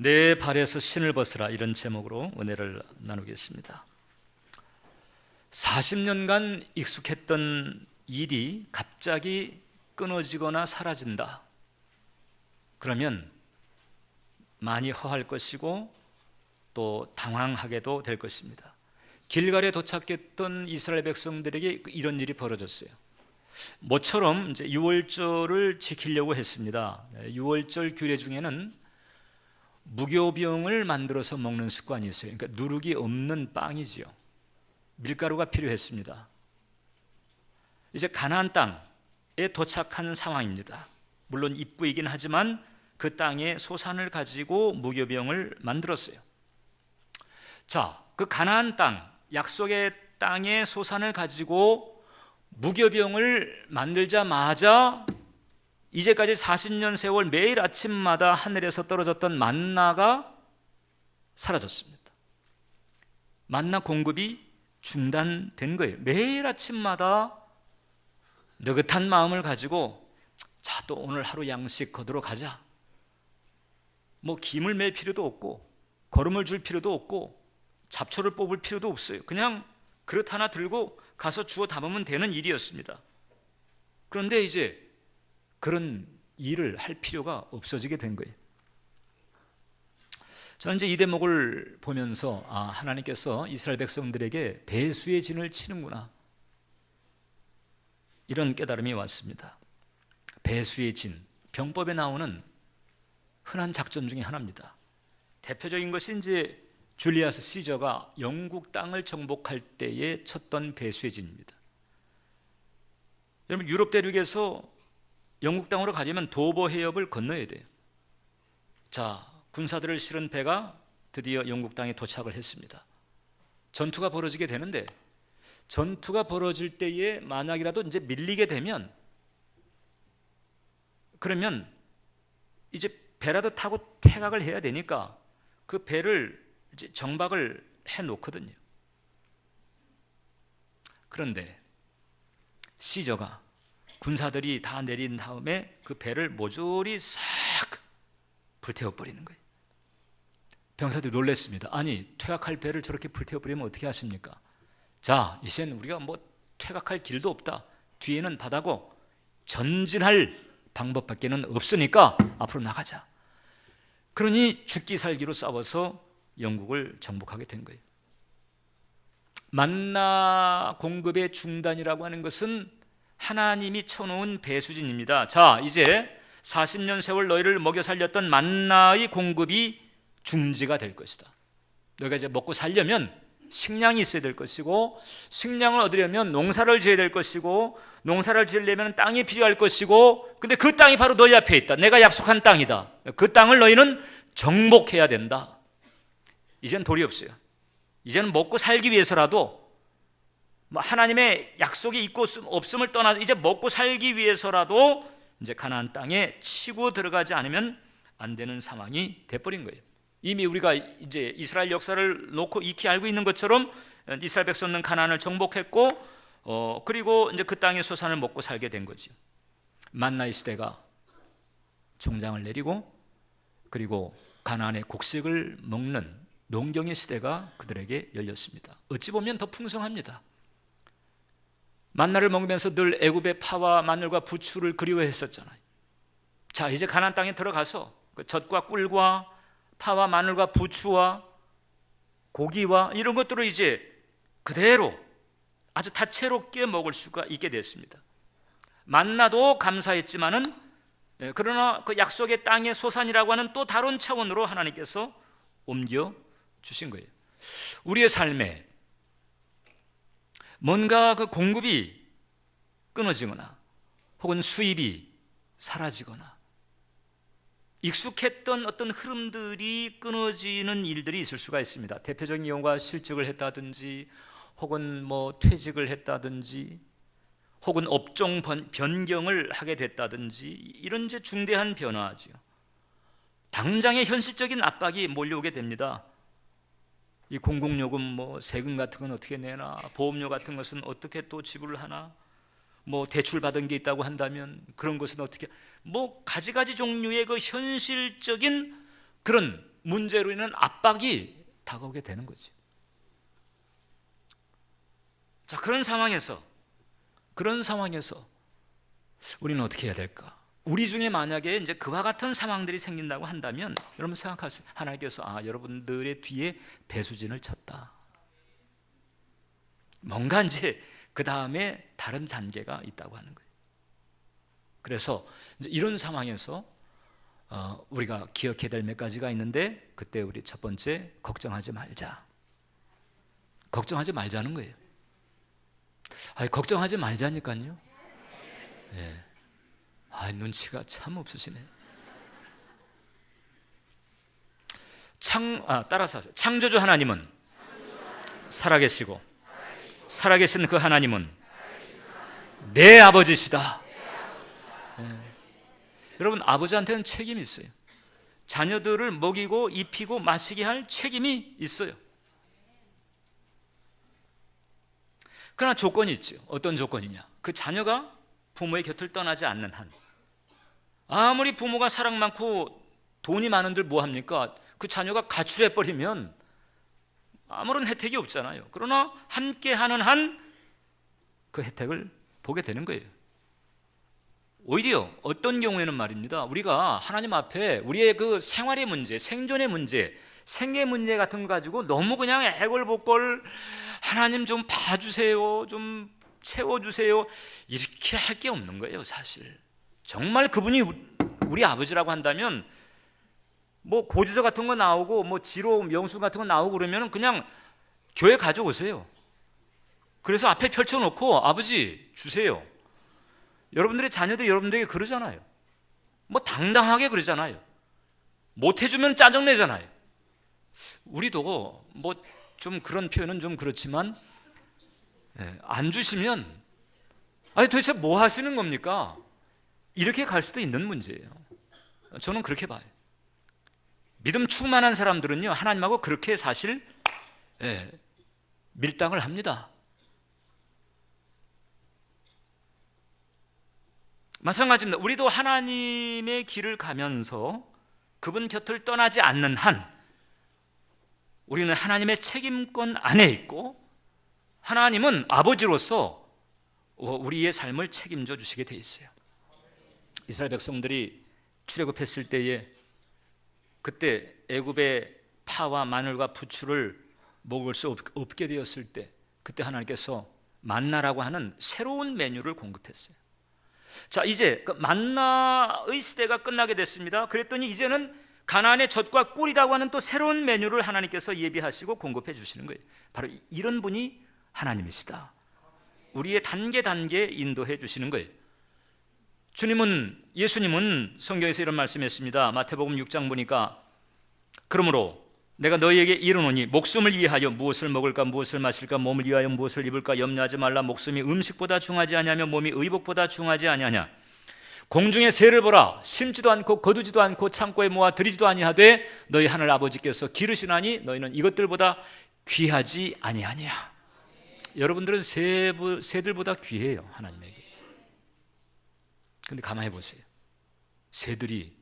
내 발에서 신을 벗으라, 이런 제목으로 은혜를 나누겠습니다. 40년간 익숙했던 일이 갑자기 끊어지거나 사라진다. 그러면 많이 허할 것이고 또 당황하게도 될 것입니다. 길갈에 도착했던 이스라엘 백성들에게 이런 일이 벌어졌어요. 모처럼 이제 유월절을 지키려고 했습니다. 유월절 규례 중에는 무교병을 만들어서 먹는 습관이 있어요. 그러니까 누룩이 없는 빵이지요. 밀가루가 필요했습니다. 이제 가나안 땅에 도착한 상황입니다. 물론 입구이긴 하지만 그 땅에 소산을 가지고 무교병을 만들었어요. 자, 그 가나안 땅, 약속의 땅에 소산을 가지고 무교병을 만들자마자 이제까지 40년 세월 매일 아침마다 하늘에서 떨어졌던 만나가 사라졌습니다. 만나 공급이 중단된 거예요. 매일 아침마다 느긋한 마음을 가지고 자, 또 오늘 하루 양식 거두러 가자. 뭐 김을 맬 필요도 없고 거름을 줄 필요도 없고 잡초를 뽑을 필요도 없어요. 그냥 그릇 하나 들고 가서 주워 담으면 되는 일이었습니다. 그런데 이제 그런 일을 할 필요가 없어지게 된 거예요. 저는 이제 이 대목을 보면서 하나님께서 이스라엘 백성들에게 배수의 진을 치는구나, 이런 깨달음이 왔습니다. 배수의 진, 병법에 나오는 흔한 작전 중에 하나입니다. 대표적인 것이 이제 줄리아스 시저가 영국 땅을 정복할 때에 쳤던 배수의 진입니다. 여러분, 유럽 대륙에서 영국 땅으로 가려면 도버 해협을 건너야 돼요. 자, 군사들을 실은 배가 드디어 영국 땅에 도착을 했습니다. 전투가 벌어지게 되는데, 전투가 벌어질 때에 만약이라도 이제 밀리게 되면, 그러면 이제 배라도 타고 퇴각을 해야 되니까 그 배를 이제 정박을 해 놓거든요. 그런데 시저가 군사들이 다 내린 다음에 그 배를 모조리 싹 불태워버리는 거예요. 병사들이 놀랐습니다. 아니, 퇴각할 배를 저렇게 불태워버리면 어떻게 하십니까? 자, 이제는 우리가 뭐 퇴각할 길도 없다. 뒤에는 바다고 전진할 방법밖에는 없으니까 앞으로 나가자. 그러니 죽기 살기로 싸워서 영국을 정복하게 된 거예요. 만나 공급의 중단이라고 하는 것은 하나님이 쳐놓은 배수진입니다. 자, 이제 40년 세월 너희를 먹여 살렸던 만나의 공급이 중지가 될 것이다. 너희가 이제 먹고 살려면 식량이 있어야 될 것이고, 식량을 얻으려면 농사를 지어야 될 것이고, 농사를 지으려면 땅이 필요할 것이고, 근데 그 땅이 바로 너희 앞에 있다. 내가 약속한 땅이다. 그 땅을 너희는 정복해야 된다. 이젠 도리 없어요. 이제는 먹고 살기 위해서라도, 하나님의 약속이 있고 없음을 떠나서 이제 먹고 살기 위해서라도 이제 가나안 땅에 치고 들어가지 않으면 안 되는 상황이 돼버린 거예요. 이미 우리가 이제 이스라엘 역사를 놓고 익히 알고 있는 것처럼 이스라엘 백성은 가나안을 정복했고, 그리고 이제 그 땅의 소산을 먹고 살게 된 거죠. 만나의 시대가 종장을 내리고, 그리고 가나안의 곡식을 먹는 농경의 시대가 그들에게 열렸습니다. 어찌 보면 더 풍성합니다. 만나를 먹으면서 늘 애굽의 파와 마늘과 부추를 그리워했었잖아요. 자, 이제 가나안 땅에 들어가서 그 젖과 꿀과 파와 마늘과 부추와 고기와 이런 것들을 이제 그대로 아주 다채롭게 먹을 수가 있게 됐습니다. 만나도 감사했지만은, 그러나 그 약속의 땅의 소산이라고 하는 또 다른 차원으로 하나님께서 옮겨 주신 거예요. 우리의 삶에 뭔가 그 공급이 끊어지거나 혹은 수입이 사라지거나 익숙했던 어떤 흐름들이 끊어지는 일들이 있을 수가 있습니다. 대표적인 경우가 실직을 했다든지, 혹은 뭐 퇴직을 했다든지, 혹은 업종 변경을 하게 됐다든지, 이런 이제 중대한 변화죠. 당장의 현실적인 압박이 몰려오게 됩니다. 이 공공요금, 뭐 세금 같은 건 어떻게 내나, 보험료 같은 것은 어떻게 또 지불을 하나, 뭐 대출 받은 게 있다고 한다면 그런 것은 어떻게, 뭐 가지가지 종류의 그 현실적인 그런 문제로 인한 압박이 다가오게 되는 거지. 자, 그런 상황에서 우리는 어떻게 해야 될까? 우리 중에 만약에 이제 그와 같은 상황들이 생긴다고 한다면 여러분 생각하세요. 하나님께서 여러분들의 뒤에 배수진을 쳤다. 뭔가 이제 그 다음에 다른 단계가 있다고 하는 거예요. 그래서 이제 이런 상황에서 우리가 기억해야 될 몇 가지가 있는데, 그때 우리 첫 번째, 걱정하지 말자. 걱정하지 말자는 거예요. 걱정하지 말자니까요. 예. 눈치가 참 없으시네. 따라서 하세요. 창조주 하나님은 살아계시고, 살아계신 그 하나님은 내 아버지시다. 예. 여러분, 아버지한테는 책임이 있어요. 자녀들을 먹이고 입히고 마시게 할 책임이 있어요. 그러나 조건이 있죠. 어떤 조건이냐? 그 자녀가 부모의 곁을 떠나지 않는 한, 아무리 부모가 사랑 많고 돈이 많은들 뭐합니까? 그 자녀가 가출해버리면 아무런 혜택이 없잖아요. 그러나 함께하는 한 그 혜택을 보게 되는 거예요. 오히려 어떤 경우에는 말입니다, 우리가 하나님 앞에 우리의 그 생활의 문제, 생존의 문제, 생계 문제 같은 거 가지고 너무 그냥 애걸복걸 하나님 좀 봐주세요, 좀 채워주세요, 이렇게 할 게 없는 거예요. 사실 정말 그분이 우리 아버지라고 한다면 뭐 고지서 같은 거 나오고 뭐 지로 명수 같은 거 나오고 그러면 그냥 교회 가져오세요. 그래서 앞에 펼쳐놓고 아버지 주세요. 여러분들의 자녀들이 여러분들에게 그러잖아요. 뭐 당당하게 그러잖아요. 못해주면 짜증내잖아요. 우리도 뭐 좀 그런 표현은 좀 그렇지만, 안 주시면 도대체 뭐 하시는 겁니까? 이렇게 갈 수도 있는 문제예요. 저는 그렇게 봐요. 믿음 충만한 사람들은요, 하나님하고 그렇게 사실 밀당을 합니다. 마찬가지입니다. 우리도 하나님의 길을 가면서 그분 곁을 떠나지 않는 한 우리는 하나님의 책임권 안에 있고, 하나님은 아버지로서 우리의 삶을 책임져 주시게 돼 있어요. 이스라엘 백성들이 출애굽했을 때에 그때 애굽의 파와 마늘과 부추를 먹을 수 없게 되었을 때, 그때 하나님께서 만나라고 하는 새로운 메뉴를 공급했어요. 자, 이제 그 만나의 시대가 끝나게 됐습니다. 그랬더니 이제는 가나안의 젖과 꿀이라고 하는 또 새로운 메뉴를 하나님께서 예비하시고 공급해 주시는 거예요. 바로 이런 분이 하나님이시다. 우리의 단계 인도해 주시는 거예요. 예수님은 성경에서 이런 말씀했습니다. 마태복음 6장 보니까, 그러므로 내가 너희에게 이르노니 목숨을 위하여 무엇을 먹을까 무엇을 마실까, 몸을 위하여 무엇을 입을까 염려하지 말라. 목숨이 음식보다 중하지 아니하며 몸이 의복보다 중하지 아니하냐. 공중의 새를 보라. 심지도 않고 거두지도 않고 창고에 모아 들이지도 아니하되 너희 하늘 아버지께서 기르시나니 너희는 이것들보다 귀하지 아니하냐. 여러분들은 새들보다 귀해요, 하나님에게. 근데 가만히 보세요. 새들이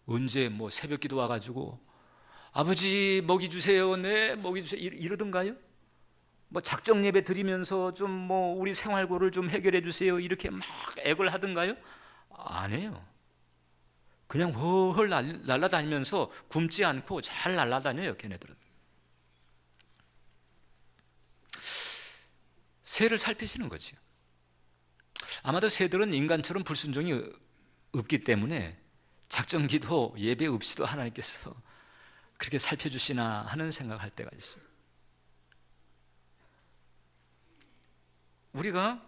언제 뭐 새벽기도 와가지고 아버지 먹이 주세요, 네 먹이 주세요 이러던가요? 뭐 작정 예배 드리면서 좀 뭐 우리 생활고를 좀 해결해 주세요 이렇게 막 애걸 하던가요? 안 해요. 그냥 헐 날아다니면서 굶지 않고 잘 날아다녀요, 걔네들은. 새를 살피시는 거죠. 아마도 새들은 인간처럼 불순종이 없기 때문에 작정기도 예배 없이도 하나님께서 그렇게 살펴주시나 하는 생각할 때가 있어요. 우리가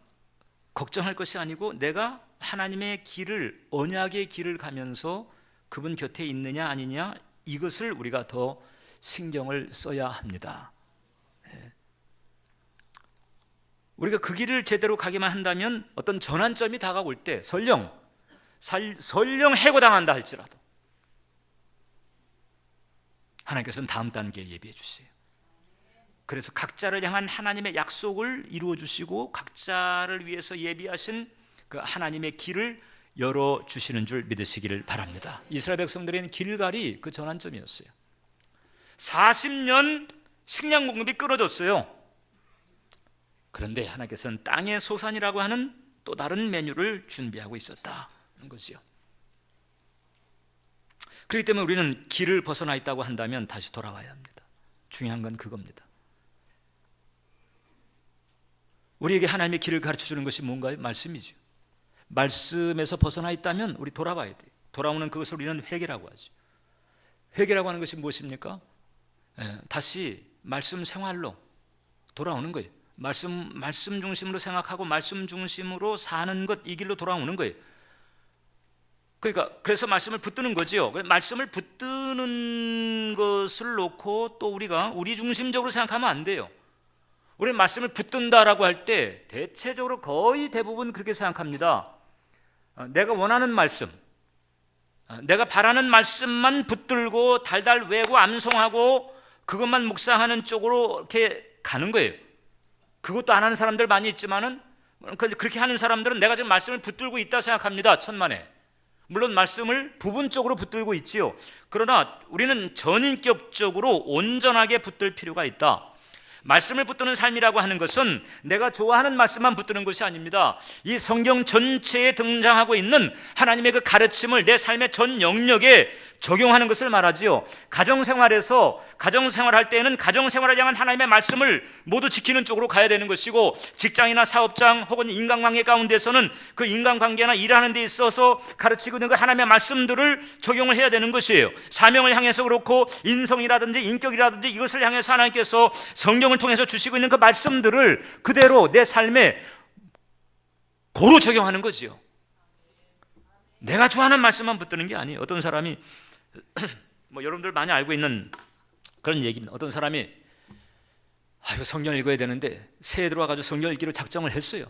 걱정할 것이 아니고 내가 하나님의 길을, 언약의 길을 가면서 그분 곁에 있느냐 아니냐, 이것을 우리가 더 신경을 써야 합니다. 우리가 그 길을 제대로 가기만 한다면 어떤 전환점이 다가올 때 설령 해고당한다 할지라도 하나님께서는 다음 단계에 예비해 주세요. 그래서 각자를 향한 하나님의 약속을 이루어 주시고 각자를 위해서 예비하신 그 하나님의 길을 열어주시는 줄 믿으시기를 바랍니다. 이스라엘 백성들에게는 길갈이 그 전환점이었어요. 40년 식량 공급이 끊어졌어요. 그런데 하나님께서는 땅의 소산이라고 하는 또 다른 메뉴를 준비하고 있었다는 거지요. 그렇기 때문에 우리는 길을 벗어나 있다고 한다면 다시 돌아와야 합니다. 중요한 건 그겁니다. 우리에게 하나님의 길을 가르쳐주는 것이 뭔가요? 말씀이죠. 말씀에서 벗어나 있다면 우리 돌아와야 돼요. 돌아오는 그것을 우리는 회개라고 하죠. 회개라고 하는 것이 무엇입니까? 다시 말씀 생활로 돌아오는 거예요. 말씀 중심으로 생각하고 말씀 중심으로 사는 것, 이 길로 돌아오는 거예요. 그러니까 그래서 말씀을 붙드는 거지요. 말씀을 붙드는 것을 놓고 또 우리가 우리 중심적으로 생각하면 안 돼요. 우리는 말씀을 붙든다라고 할 때 대체적으로 거의 대부분 그렇게 생각합니다. 내가 원하는 말씀, 내가 바라는 말씀만 붙들고 달달 외고 암송하고 그것만 묵상하는 쪽으로 이렇게 가는 거예요. 그것도 안 하는 사람들 많이 있지만은 그렇게 하는 사람들은 내가 지금 말씀을 붙들고 있다 생각합니다. 천만에. 물론 말씀을 부분적으로 붙들고 있지요. 그러나 우리는 전인격적으로 온전하게 붙들 필요가 있다. 말씀을 붙드는 삶이라고 하는 것은 내가 좋아하는 말씀만 붙드는 것이 아닙니다. 이 성경 전체에 등장하고 있는 하나님의 그 가르침을 내 삶의 전 영역에 적용하는 것을 말하지요. 가정생활에서 가정생활할 때에는 가정생활을 향한 하나님의 말씀을 모두 지키는 쪽으로 가야 되는 것이고, 직장이나 사업장 혹은 인간관계 가운데서는 그 인간관계나 일하는 데 있어서 가르치고 있는 그 하나님의 말씀들을 적용을 해야 되는 것이에요. 사명을 향해서 그렇고 인성이라든지 인격이라든지 이것을 향해서 하나님께서 성경을 통해서 주시고 있는 그 말씀들을 그대로 내 삶에 고루 적용하는 거지요. 내가 좋아하는 말씀만 붙드는 게 아니에요. 어떤 사람이 여러분들 많이 알고 있는 그런 얘기입니다. 어떤 사람이 이거 성경 읽어야 되는데 새해 들어와가지고 성경 읽기로 작정을 했어요.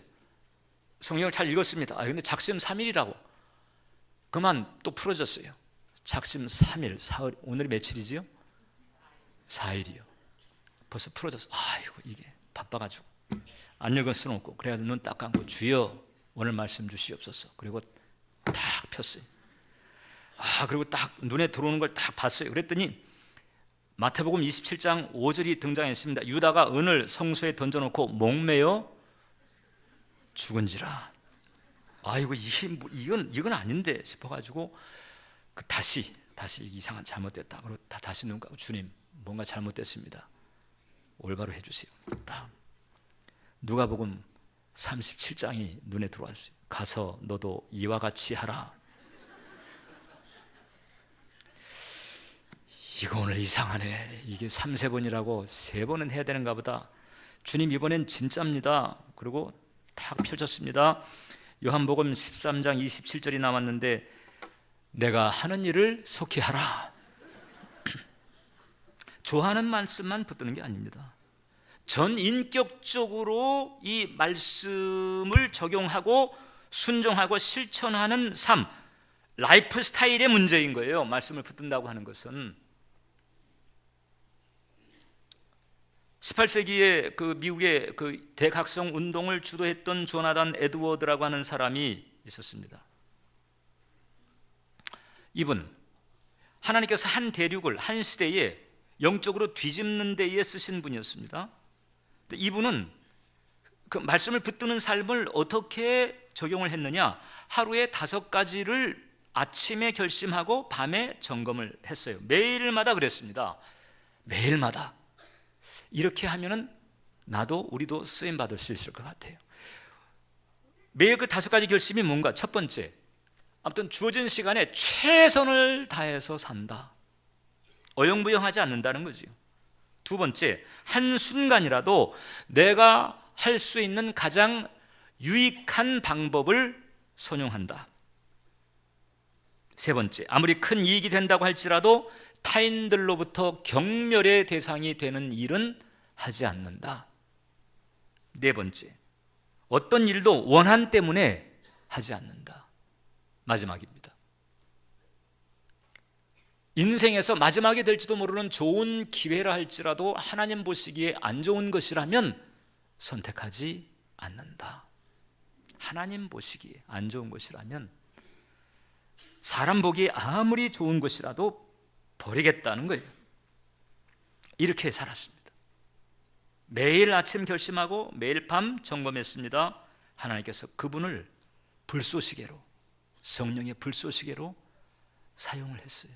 성경을 잘 읽었습니다. 근데 작심 3일이라고 그만 또 풀어졌어요. 작심 3일, 사흘, 오늘이 며칠이지요? 4일이요. 벌써 풀어졌어. 이게 바빠가지고 안 읽을 수는 없고, 그래가지고 눈 딱 감고 주여 오늘 말씀 주시옵소서. 그리고 딱 폈어요. 그리고 딱 눈에 들어오는 걸 딱 봤어요. 그랬더니 마태복음 27장 5절이 등장했습니다. 유다가 은을 성소에 던져놓고 목매어 죽은지라. 이건 아닌데 싶어가지고 다시 이상한 잘못됐다. 그리고 다시 눈 감고 주님 뭔가 잘못됐습니다. 올바로 해주세요. 누가복음 37장이 눈에 들어왔어요. 가서 너도 이와 같이 하라. 이거 오늘 이상하네. 이게 3-4번이라고 3번은 해야 되는가 보다. 주님 이번엔 진짜입니다. 그리고 탁 펼쳤습니다. 요한복음 13장 27절이 나왔는데 내가 하는 일을 속히 하라. 좋아하는 말씀만 붙드는 게 아닙니다. 전인격적으로 이 말씀을 적용하고 순종하고 실천하는 삶, 라이프 스타일의 문제인 거예요. 말씀을 붙든다고 하는 것은 18세기에 그 미국의 그 대각성 운동을 주도했던 조나단 에드워드라고 하는 사람이 있었습니다. 이분 하나님께서 한 대륙을 한 시대에 영적으로 뒤집는 데에 쓰신 분이었습니다. 이분은 그 말씀을 붙드는 삶을 어떻게 적용을 했느냐? 하루에 5가지를 아침에 결심하고 밤에 점검을 했어요. 매일마다 그랬습니다. 매일마다. 이렇게 하면은 나도 우리도 쓰임 받을 수 있을 것 같아요. 매일 그 5가지 결심이 뭔가? 첫 번째, 아무튼 주어진 시간에 최선을 다해서 산다. 어영부영하지 않는다는 거죠. 두 번째, 한순간이라도 내가 할 수 있는 가장 유익한 방법을 선용한다. 세 번째, 아무리 큰 이익이 된다고 할지라도 타인들로부터 경멸의 대상이 되는 일은 하지 않는다. 네 번째, 어떤 일도 원한 때문에 하지 않는다. 마지막입니다. 인생에서 마지막이 될지도 모르는 좋은 기회라 할지라도 하나님 보시기에 안 좋은 것이라면 선택하지 않는다. 하나님 보시기에 안 좋은 것이라면 사람 보기에 아무리 좋은 것이라도 버리겠다는 거예요. 이렇게 살았습니다. 매일 아침 결심하고 매일 밤 점검했습니다. 하나님께서 그분을 불쏘시개로, 성령의 불쏘시개로 사용을 했어요.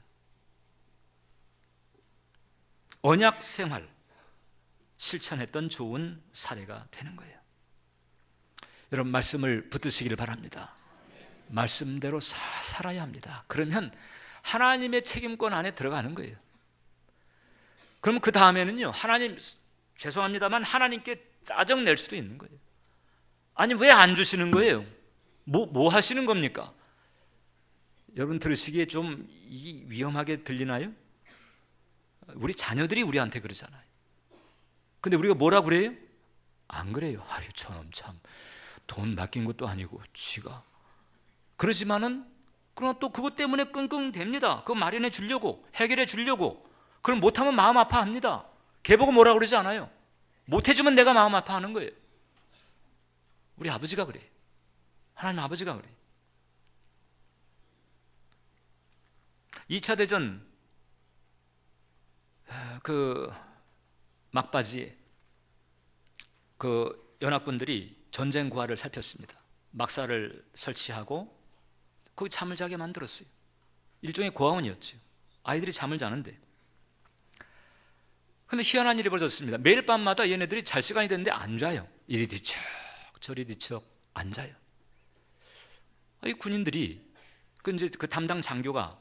언약 생활 실천했던 좋은 사례가 되는 거예요. 여러분, 말씀을 붙드시기를 바랍니다. 말씀대로 살아야 합니다. 그러면 하나님의 책임권 안에 들어가는 거예요. 그럼 그 다음에는요, 하나님, 죄송합니다만 하나님께 짜증 낼 수도 있는 거예요. 아니, 왜 안 주시는 거예요? 뭐 하시는 겁니까? 여러분, 들으시기에 좀 위험하게 들리나요? 우리 자녀들이 우리한테 그러잖아요. 근데 우리가 뭐라 그래요? 안 그래요. 아유, 저놈 참 돈 맡긴 것도 아니고 쥐가. 그러지만은 그러나 또 그것 때문에 끙끙댑니다. 그거 마련해 주려고, 해결해 주려고. 그럼 못하면 마음 아파합니다. 걔보고 뭐라 그러지 않아요. 못해주면 내가 마음 아파하는 거예요. 우리 아버지가 그래요. 하나님 아버지가 그래요. 2차 대전 그 막바지에 그 연합군들이 전쟁 구화를 살폈습니다. 막사를 설치하고 거기 잠을 자게 만들었어요. 일종의 고아원이었죠. 아이들이 잠을 자는데. 근데 희한한 일이 벌어졌습니다. 매일 밤마다 얘네들이 잘 시간이 됐는데 안 자요. 이리 뒤척 저리 뒤척 안 자요. 이 군인들이 이제 그 담당 장교가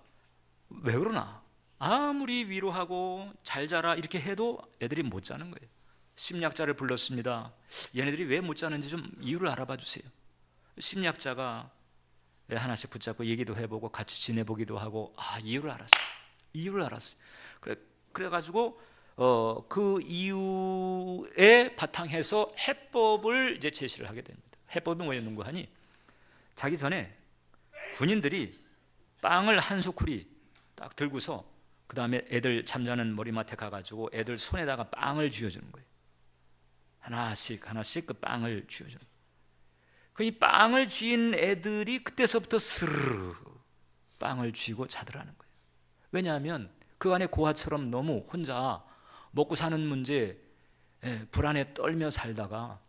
왜 그러나, 아무리 위로하고 잘 자라 이렇게 해도 애들이 못 자는 거예요. 심리학자를 불렀습니다. 얘네들이 왜 못 자는지 좀 이유를 알아봐 주세요. 심리학자가 하나씩 붙잡고 얘기도 해보고 같이 지내보기도 하고, 이유를 알았어요. 그래가지고 그 이유에 바탕해서 해법을 이제 제시를 하게 됩니다. 해법이 뭐였는가 하니, 자기 전에 군인들이 빵을 한 소쿠리 딱 들고서 그 다음에 애들 잠자는 머리맡에 가가지고 애들 손에다가 빵을 쥐어주는 거예요. 하나씩 그 빵을 쥐어주는 거예요. 그 이 빵을 쥐인 애들이 그때서부터 스르르 빵을 쥐고 자더라는 거예요. 왜냐하면 그 안에 고아처럼 너무 혼자 먹고 사는 문제 불안에 떨며 살다가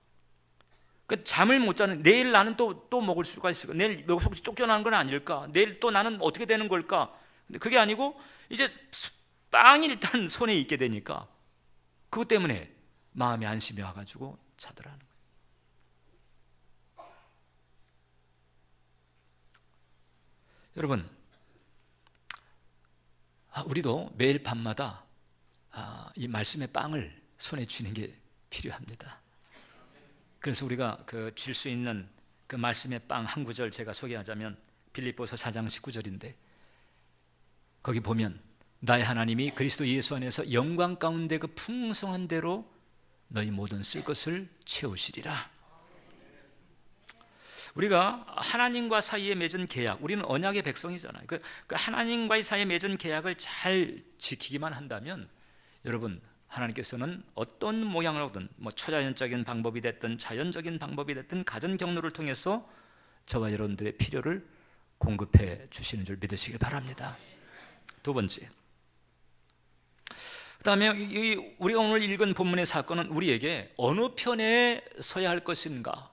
잠을 못 자는, 내일 나는 또 먹을 수가 있을까? 내일 여기서 혹시 쫓겨나는 건 아닐까? 내일 또 나는 어떻게 되는 걸까? 근데 그게 아니고 이제 빵이 일단 손에 있게 되니까 그것 때문에 마음이 안심이 와가지고 자더라는 거예요. 여러분, 우리도 매일 밤마다 이 말씀의 빵을 손에 쥐는 게 필요합니다. 그래서 우리가 쥘 수 있는 그 말씀의 빵 한 구절 제가 소개하자면 빌립보서 4장 19절인데, 거기 보면 나의 하나님이 그리스도 예수 안에서 영광 가운데 그 풍성한 대로 너희 모든 쓸 것을 채우시리라. 우리가 하나님과 사이에 맺은 계약, 우리는 언약의 백성이잖아요. 그 하나님과의 사이에 맺은 계약을 잘 지키기만 한다면, 여러분, 하나님께서는 어떤 모양으로든 초자연적인 방법이 됐든 자연적인 방법이 됐든 가전 경로를 통해서 저와 여러분들의 필요를 공급해 주시는 줄 믿으시길 바랍니다. 두 번째, 그 다음에 우리가 오늘 읽은 본문의 사건은 우리에게 어느 편에 서야 할 것인가,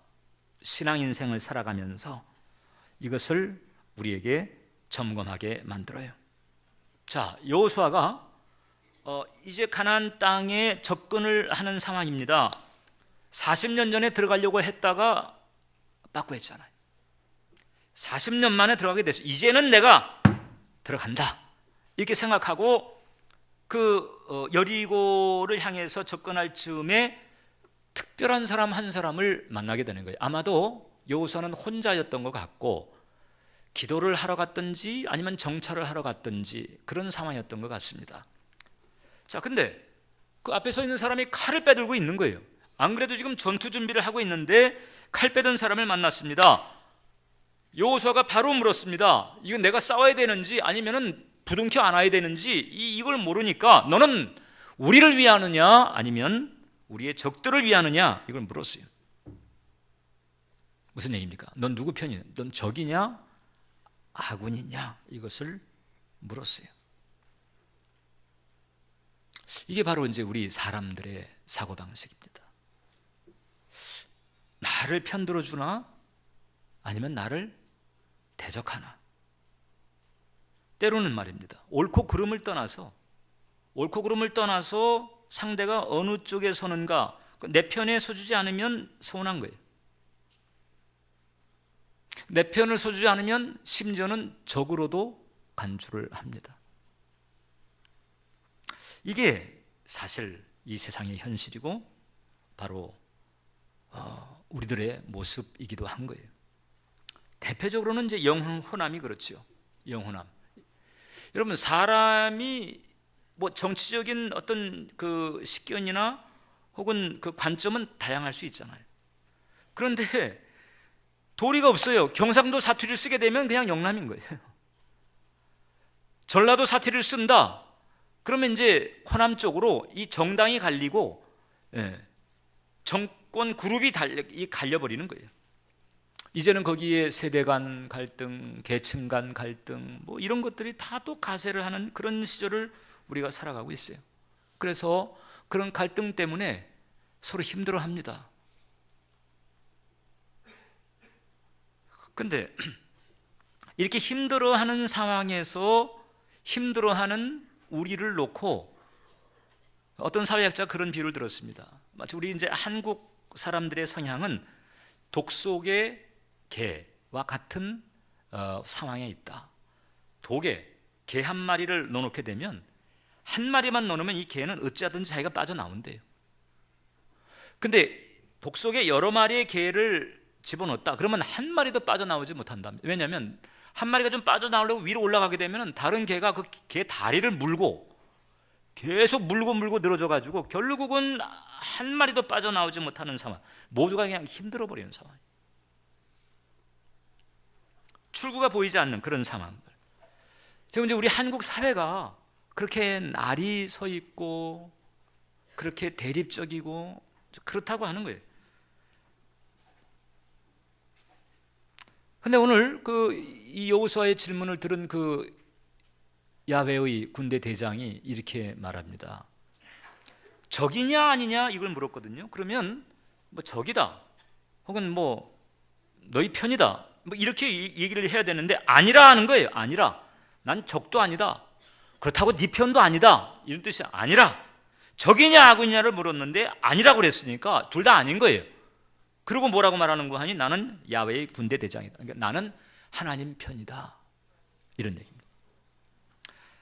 신앙 인생을 살아가면서 이것을 우리에게 점검하게 만들어요. 자, 여호수아가 이제 가나안 땅에 접근을 하는 상황입니다. 40년 전에 들어가려고 했다가 빠꾸했잖아요. 40년 만에 들어가게 됐어요. 이제는 내가 들어간다 이렇게 생각하고 여리고를 향해서 접근할 즈음에 특별한 사람 한 사람을 만나게 되는 거예요. 아마도 여호수아는 혼자였던 것 같고 기도를 하러 갔든지 아니면 정찰을 하러 갔든지 그런 상황이었던 것 같습니다. 자, 근데 그 앞에 서 있는 사람이 칼을 빼들고 있는 거예요. 안 그래도 지금 전투 준비를 하고 있는데 칼 빼든 사람을 만났습니다. 여호수아가 바로 물었습니다. 이건 내가 싸워야 되는지 아니면은 부둥켜 안아야 되는지 이걸 모르니까 너는 우리를 위하느냐 아니면 우리의 적들을 위하느냐 이걸 물었어요. 무슨 얘기입니까? 넌 누구 편이냐? 넌 적이냐 아군이냐? 이것을 물었어요. 이게 바로 이제 우리 사람들의 사고방식입니다. 나를 편들어 주나? 아니면 나를 대적하나? 때로는 말입니다, 옳고 그름을 떠나서 상대가 어느 쪽에 서는가, 내 편에 서주지 않으면 서운한 거예요. 내 편을 서주지 않으면 심지어는 적으로도 간주를 합니다. 이게 사실 이 세상의 현실이고 바로 우리들의 모습이기도 한 거예요. 대표적으로는 이제 영혼함이 그렇죠. 영혼함. 여러분, 사람이 뭐 정치적인 어떤 그 식견이나 혹은 그 관점은 다양할 수 있잖아요. 그런데 도리가 없어요. 경상도 사투리를 쓰게 되면 그냥 영남인 거예요. 전라도 사투리를 쓴다, 그러면 이제 호남 쪽으로 이 정당이 갈리고 정권 그룹이 갈려버리는 거예요. 이제는 거기에 세대 간 갈등, 계층 간 갈등, 뭐 이런 것들이 다 또 가세를 하는 그런 시절을 우리가 살아가고 있어요. 그래서 그런 갈등 때문에 서로 힘들어합니다. 근데 이렇게 힘들어하는 상황에서 힘들어하는 우리를 놓고 어떤 사회학자가 그런 비유를 들었습니다. 마치 우리 이제 한국 사람들의 성향은 독 속의 개와 같은 상황에 있다. 독에 개 한 마리를 넣어놓게 되면 한 마리만 넣으면 이 개는 어찌하든지 자기가 빠져나온대요. 근데 독 속에 여러 마리의 개를 집어넣었다, 그러면 한 마리도 빠져나오지 못한다. 왜냐하면 한 마리가 좀 빠져나오려고 위로 올라가게 되면 다른 개가 그 개 다리를 물고 계속 물고 늘어져 가지고 결국은 한 마리도 빠져나오지 못하는 상황, 모두가 그냥 힘들어 버리는 상황, 출구가 보이지 않는 그런 상황들. 지금 이제 우리 한국 사회가 그렇게 날이 서 있고 그렇게 대립적이고 그렇다고 하는 거예요. 근데 오늘 이 여호수아의 질문을 들은 그 야훼의 군대 대장이 이렇게 말합니다. 적이냐 아니냐 이걸 물었거든요. 그러면 뭐 적이다, 혹은 뭐 너희 편이다, 뭐 이렇게 얘기를 해야 되는데 아니라 하는 거예요. 아니라, 난 적도 아니다, 그렇다고 네 편도 아니다, 이런 뜻이 아니라, 적이냐 아군이냐를 물었는데 아니라고 그랬으니까 둘 다 아닌 거예요. 그리고 뭐라고 말하는 거 하니? 나는 야훼의 군대 대장이다. 그러니까 나는 하나님 편이다, 이런 얘기입니다.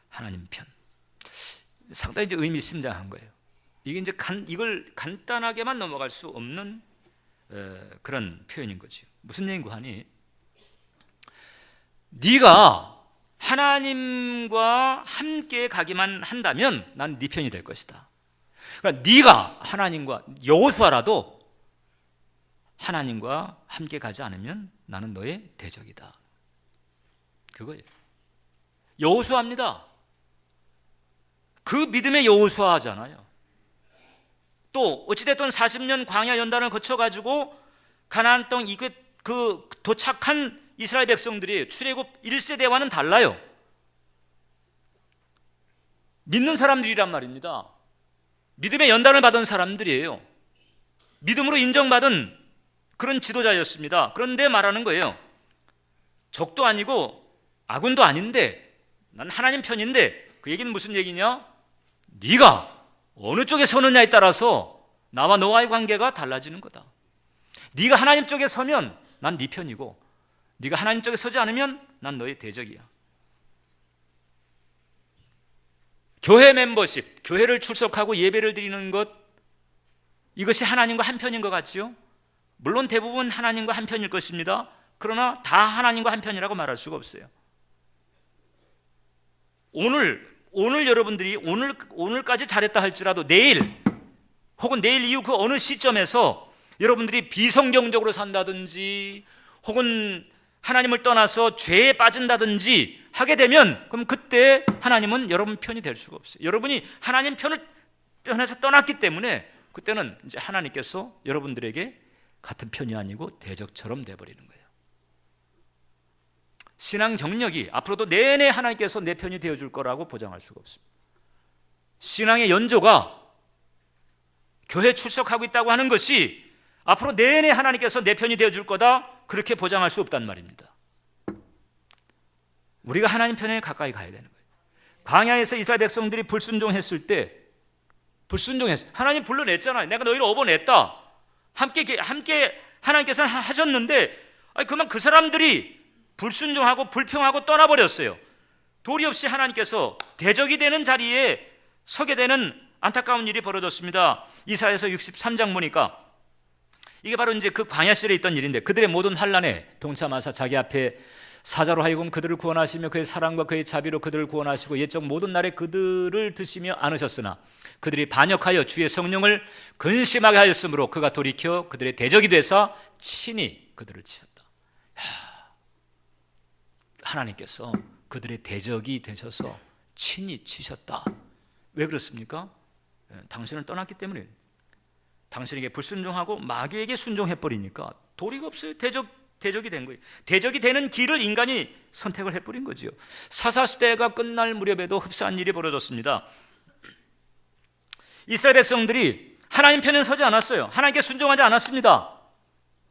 하나님 편. 상당히 이제 의미심장한 거예요. 이게 이제 이걸 간단하게만 넘어갈 수 없는 그런 표현인 거죠. 무슨 얘기인가 하니, 네가 하나님과 함께 가기만 한다면 난 네 편이 될 것이다. 그러니까 네가 하나님과, 여호수아라도 하나님과 함께 가지 않으면 나는 너의 대적이다, 그거예요. 여호수아입니다. 그 믿음의 여호수아잖아요. 또 어찌됐든 40년 광야 연단을 거쳐가지고 가나안 땅 그 도착한 이스라엘 백성들이 출애굽 1세대와는 달라요. 믿는 사람들이란 말입니다. 믿음의 연단을 받은 사람들이에요. 믿음으로 인정받은 그런 지도자였습니다. 그런데 말하는 거예요. 적도 아니고 아군도 아닌데 난 하나님 편인데, 그 얘기는 무슨 얘기냐? 네가 어느 쪽에 서느냐에 따라서 나와 너와의 관계가 달라지는 거다. 네가 하나님 쪽에 서면 난 네 편이고, 네가 하나님 쪽에 서지 않으면 난 너의 대적이야. 교회 멤버십, 교회를 출석하고 예배를 드리는 것, 이것이 하나님과 한 편인 것 같지요? 물론 대부분 하나님과 한 편일 것입니다. 그러나 다 하나님과 한 편이라고 말할 수가 없어요. 오늘 여러분들이 오늘까지 잘했다 할지라도 내일 혹은 내일 이후 그 어느 시점에서 여러분들이 비성경적으로 산다든지 혹은 하나님을 떠나서 죄에 빠진다든지 하게 되면, 그럼 그때 하나님은 여러분 편이 될 수가 없어요. 여러분이 하나님 편에서 떠났기 때문에 그때는 이제 하나님께서 여러분들에게 같은 편이 아니고 대적처럼 돼버리는 거예요. 신앙 경력이 앞으로도 내내 하나님께서 내 편이 되어줄 거라고 보장할 수가 없습니다. 신앙의 연조가 교회 출석하고 있다고 하는 것이 앞으로 내내 하나님께서 내 편이 되어줄 거다, 그렇게 보장할 수 없단 말입니다. 우리가 하나님 편에 가까이 가야 되는 거예요. 광야에서 이스라엘 백성들이 불순종했을 때, 불순종했어. 하나님 불러냈잖아요. 내가 너희를 업어냈다. 함께 하나님께서는 하셨는데, 그만 그 사람들이 불순종하고 불평하고 떠나버렸어요. 도리 없이 하나님께서 대적이 되는 자리에 서게 되는 안타까운 일이 벌어졌습니다. 이사야서 63장 보니까 이게 바로 이제 그 광야 시절에 있던 일인데, 그들의 모든 환난에 동참하사 자기 앞에 사자로 하여금 그들을 구원하시며 그의 사랑과 그의 자비로 그들을 구원하시고 옛적 모든 날에 그들을 드시며 안으셨으나 그들이 반역하여 주의 성령을 근심하게 하였으므로 그가 돌이켜 그들의 대적이 되사 친히 그들을 치셨다. 하나님께서 그들의 대적이 되셔서 친히 치셨다. 왜 그렇습니까? 당신을 떠났기 때문에. 당신에게 불순종하고 마귀에게 순종해버리니까 도리가 없어요. 대적이 된 거예요. 대적이 되는 길을 인간이 선택을 해버린 거죠. 사사시대가 끝날 무렵에도 흡사한 일이 벌어졌습니다. 이스라엘 백성들이 하나님 편에 서지 않았어요. 하나님께 순종하지 않았습니다.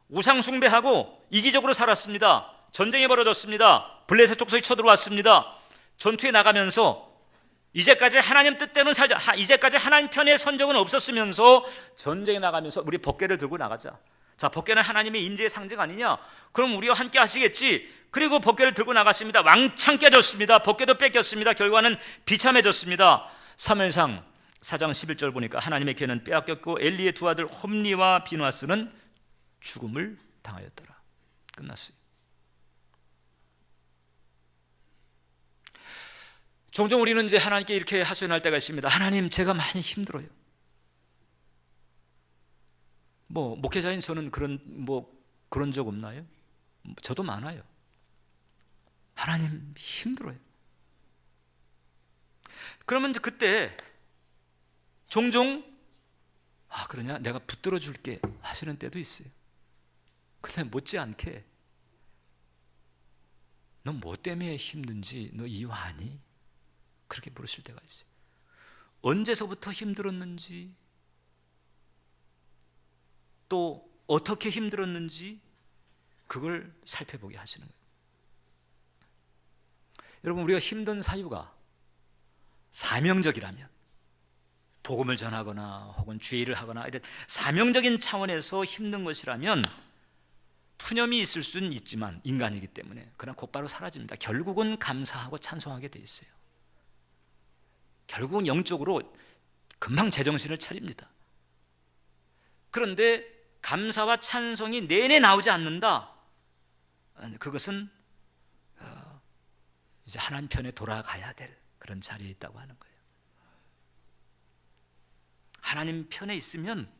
우상 숭배하고 이기적으로 살았습니다. 전쟁이 벌어졌습니다. 블레셋 족속이 쳐들어왔습니다. 전투에 나가면서 이제까지 하나님 뜻대로 살자, 이제까지 하나님 편의 선정은 없었으면서 전쟁에 나가면서 우리 법궤를 들고 나가자. 자, 법궤는 하나님의 임재의 상징 아니냐? 그럼 우리와 함께 하시겠지. 그리고 법궤를 들고 나갔습니다. 왕창 깨졌습니다. 법궤도 뺏겼습니다. 결과는 비참해졌습니다. 사무엘상 4장 11절 보니까 하나님의 궤는 빼앗겼고 엘리의 두 아들 홈리와 비누아스는 죽음을 당하였더라. 끝났어요. 종종 우리는 이제 하나님께 이렇게 하소연할 때가 있습니다. 하나님, 제가 많이 힘들어요. 목회자인 저는 그런 적 없나요? 저도 많아요. 하나님, 힘들어요. 그러면 이제 그때 종종 그러냐, 내가 붙들어 줄게 하시는 때도 있어요. 근데 못지않게 너 뭐 때문에 힘든지 너 이유 아니? 그렇게 물으실 때가 있어요. 언제서부터 힘들었는지, 또 어떻게 힘들었는지 그걸 살펴보게 하시는 거예요. 여러분, 우리가 힘든 사유가 사명적이라면, 복음을 전하거나 혹은 주의를 하거나 이런 사명적인 차원에서 힘든 것이라면 푸념이 있을 수는 있지만 인간이기 때문에 그냥 곧바로 사라집니다. 결국은 감사하고 찬송하게 돼 있어요. 결국은 영적으로 금방 제정신을 차립니다. 그런데 감사와 찬송이 내내 나오지 않는다. 그것은 이제 하나님 편에 돌아가야 될 그런 자리에 있다고 하는 거예요. 하나님 편에 있으면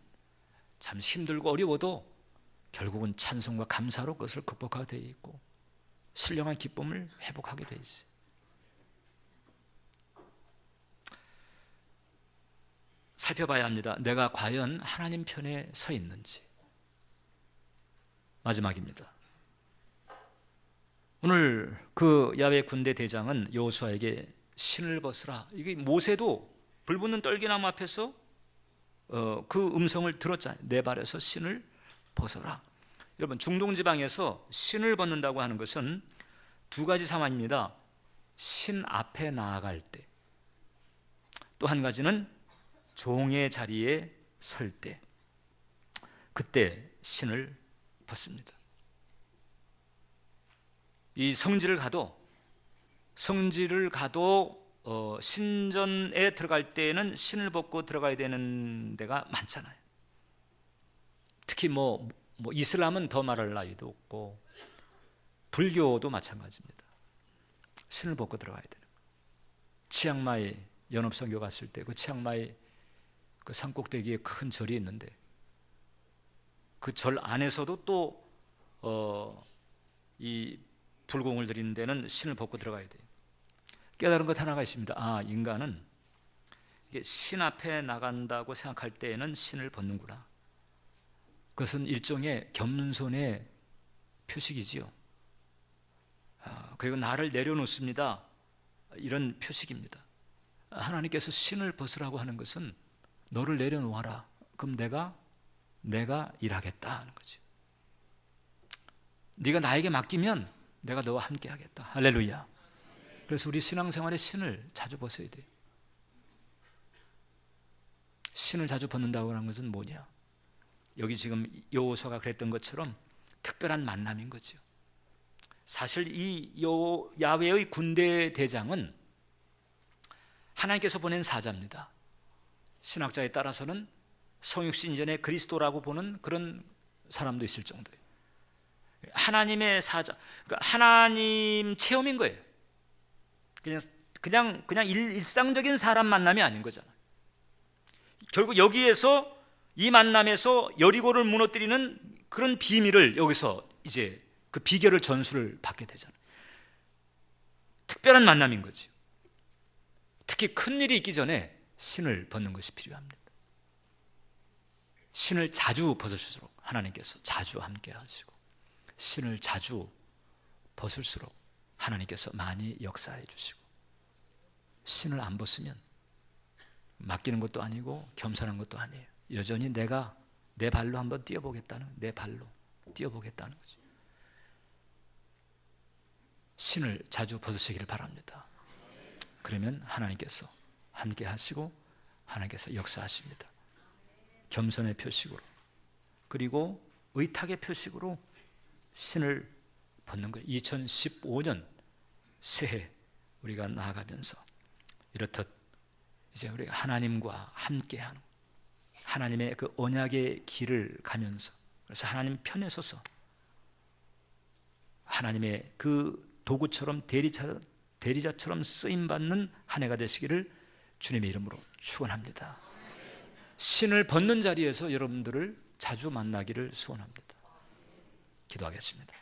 참 힘들고 어려워도 결국은 찬송과 감사로 그것을 극복하게 되어 있고 신령한 기쁨을 회복하게 되어 있어요. 살펴봐야 합니다. 내가 과연 하나님 편에 서 있는지. 마지막입니다. 오늘 그 야훼 군대 대장은 여호수아에게 신을 벗으라. 이게 모세도 불붙는 떨기나무 앞에서 그 음성을 들었잖아요. 내 발에서 신을 벗어라. 여러분, 중동 지방에서 신을 벗는다고 하는 것은 두 가지 상황입니다. 신 앞에 나아갈 때, 또 한 가지는 종의 자리에 설 때, 그때 신을 벗습니다. 이 성지를 가도 신전에 들어갈 때에는 신을 벗고 들어가야 되는 데가 많잖아요. 특히 이슬람은 더 말할 나위도 없고 불교도 마찬가지입니다. 신을 벗고 들어가야 되는 거예요. 치앙마이 연합선교 갔을 때 그 치앙마이 그 산꼭대기에 큰 절이 있는데 그 절 안에서도 또 이 불공을 드리는 데는 신을 벗고 들어가야 돼요. 깨달은 것 하나가 있습니다. 인간은 이게 신 앞에 나간다고 생각할 때에는 신을 벗는구나. 그것은 일종의 겸손의 표식이지요. 그리고 나를 내려놓습니다. 이런 표식입니다. 하나님께서 신을 벗으라고 하는 것은 너를 내려놓아라. 그럼 내가 일하겠다 하는 거죠. 네가 나에게 맡기면 내가 너와 함께 하겠다. 할렐루야. 그래서 우리 신앙생활에 신을 자주 벗어야 돼요. 신을 자주 벗는다고 하는 것은 뭐냐? 여기 지금 여호수아가 그랬던 것처럼 특별한 만남인 거죠. 사실 이 야훼의 군대 대장은 하나님께서 보낸 사자입니다. 신학자에 따라서는 성육신 이전에 그리스도라고 보는 그런 사람도 있을 정도예요. 하나님의 사자, 그러니까 하나님 체험인 거예요. 그냥 일상적인 사람 만남이 아닌 거잖아요. 결국 여기에서 이 만남에서 여리고를 무너뜨리는 그런 비밀을 여기서 이제 그 비결을 전수를 받게 되잖아요. 특별한 만남인 거죠. 특히 큰 일이 있기 전에 신을 벗는 것이 필요합니다. 신을 자주 벗을수록 하나님께서 자주 함께 하시고, 신을 자주 벗을수록 하나님께서 많이 역사해 주시고, 신을 안 벗으면 맡기는 것도 아니고 겸손한 것도 아니에요. 여전히 내가 내 발로 한번 뛰어보겠다는, 내 발로 뛰어보겠다는 거죠. 신을 자주 벗으시기를 바랍니다. 그러면 하나님께서 함께 하시고 하나님께서 역사하십니다. 겸손의 표식으로, 그리고 의탁의 표식으로 신을 벗는 거예요. 2015년 새해 우리가 나아가면서 이렇듯 이제 우리가 하나님과 함께하는, 하나님의 그 언약의 길을 가면서, 그래서 하나님 편에 서서 하나님의 그 도구처럼 대리자처럼 쓰임받는 한 해가 되시기를 주님의 이름으로 축원합니다. 신을 벗는 자리에서 여러분들을 자주 만나기를 소원합니다. 기도하겠습니다.